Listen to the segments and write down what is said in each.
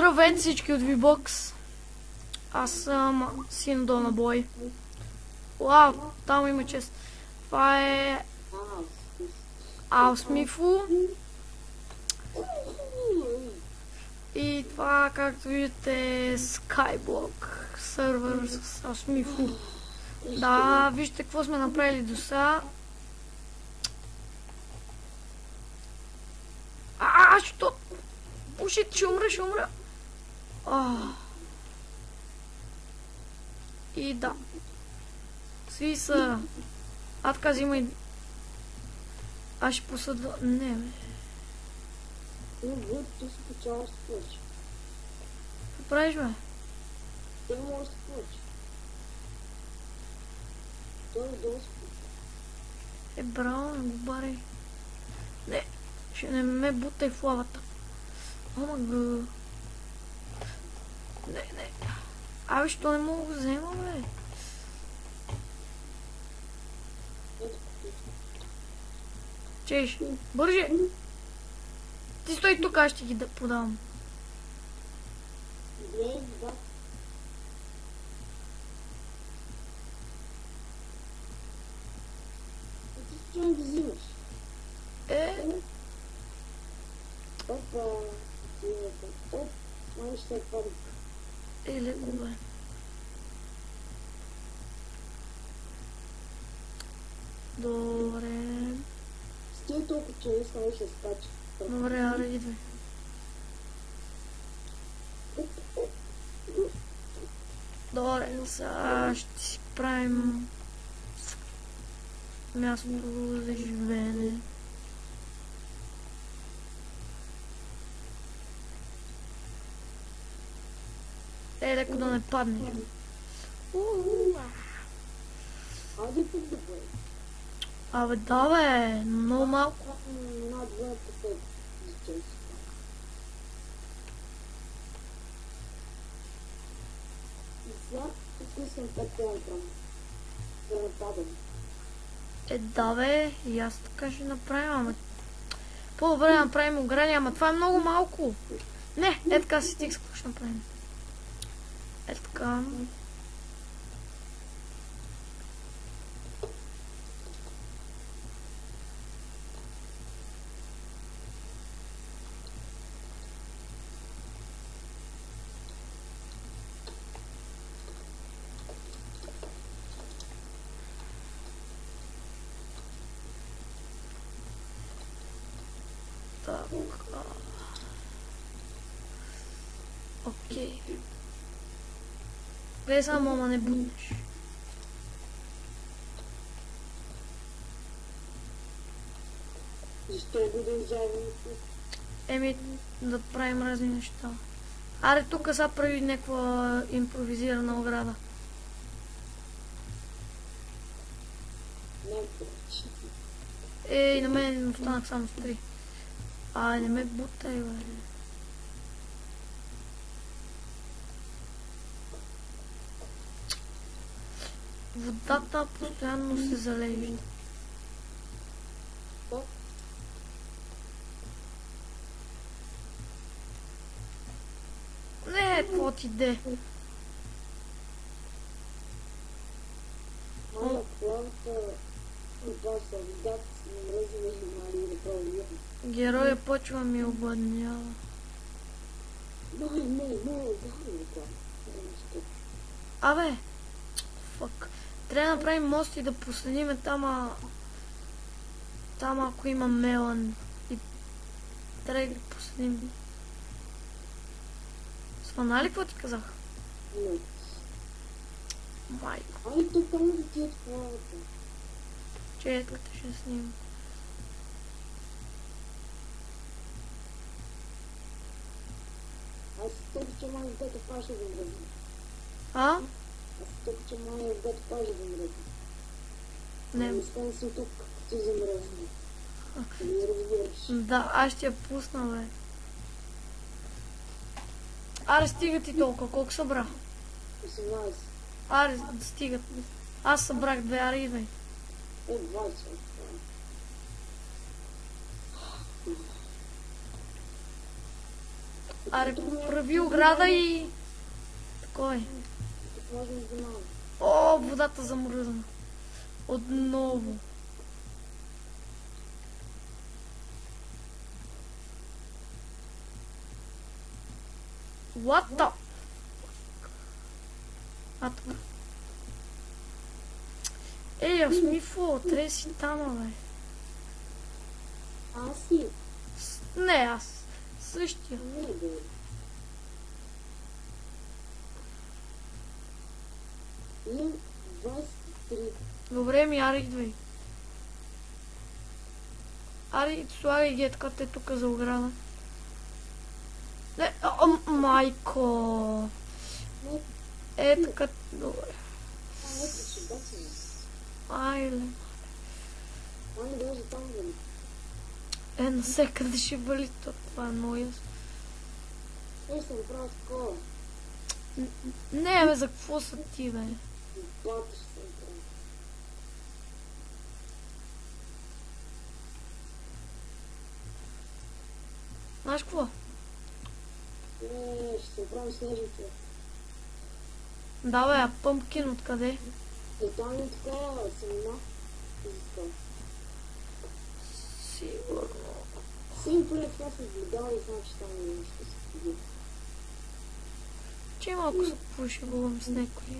Здравейте всички от VBOX. Аз съм Синдо на бой. Вау, там има чест. Това е Аусмифу. И това, както видите, е Skyblock сервер с Аусмифу. Да, вижте какво сме направили до сега. Що? Ушит, ще умра. И да. Сви са. Така взимай. Аз ще посъдва. Не, бе. Ти си почаваш да плаче. Какво правиш, бе? Той може да плаче. Той е долу се плаче. Браво, не го барай. Не, ще не ме бутай в лавата. Омага. Не. Що не мога да го взема, бе? Чеш, бърже! Ти стой тук, аз ще ги подавам. Да. Ти ще не ги взимаш. Опа. Май ще е парик. Леко, бе. Добре. Стой толкова, че не ставаш да скача. Добре, аре, идвай. Добре, сега ще си правим място за живеене. Леко да не паднеш. Айде пък да бъде. Абе, да, бе, много малко. Над 2 пъти за чест. И сега изпускам 5 килограма. Да не падам. Да, бе, и аз така ще направим, ама... По-добре да направим огради, ама това е много малко. Не, така си стикс, какво ще направим? Така... Окей. Гледай само, ама не буднеш. Защо го да изжаваме? Да правим разни неща. Аре, тук сега прави някаква импровизирана ограда. На мен останах само с 3. Не ме бутай, бе. Водата постоянно се залежда. Не, какво ти де? Героя почва ми обладнява. Абе, фак. Трябва да направим мост и да последиме там, ако има мелан. И трябва да ги последим. Свана ли какво ти казах? Не. Майко. Ай, тук там да ти отправата. Четката ще снимам. Аз тук, че май вдето паше да мръзна. А? Аз тук, че май вдето паше да мръзна. Не. Остан съм тук, като ти замръзна. Не разбираш. Да, аз ще я пусна, бе. Аре, стига ти толкова, колко събра? 18. Аре, стига. Аз събрах 2, аре, идвай. 20. Аре, прави ограда и... Такой. Тук можем да внимаваме. О, водата замръзна. Отново. What the... А, това. Ей, Асмифо, трябва си там, бе. Аз си. Не, аз. Същия. Не, бе. Имам 23. Добре, ми ари идвай. Ари, слагай ги така те тук за ограда. Не, майко. Не, Е, така... Добре. не, ще бачим. Айле. Ами даже там дали. Е, насекъде ще вали това е много ясно. Е, ще направя такова. Не, бе, за какво са ти, бе? Бата ще направя. Знаеш какво? Не, ще направим снежните. Да, бе, а пъмпкин откъде? И там е такова семена. За това. Сигурно. Симпле, това се гледал и знам, че там е нещо се види. Че малко се пошегувам с някой.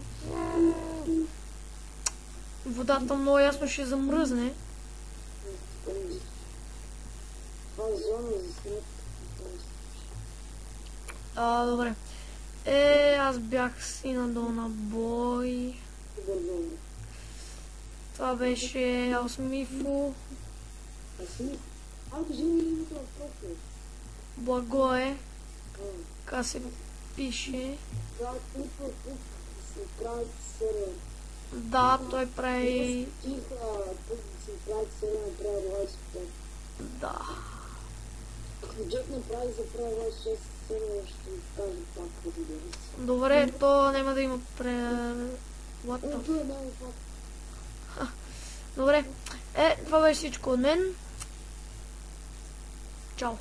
Водата много ясно ще замръзне. Това е зона за снег. Добре. Е, аз бях си надолу на бой. Добре. Това беше Осмифо. А си? Кажи ми името на профил. Благое. Как се пише. Това е клипа, тук се правят серия. Да, той прави... Тиха, тук се правят серия на прави Ройс 5. Да. Ако Джек направи за прави Ройс 6 серия, ще ви кажа пак, разбира се. Добре, то няма да има What the... Това е много факт. Добре. Е, това беше всичко от мен. Чао.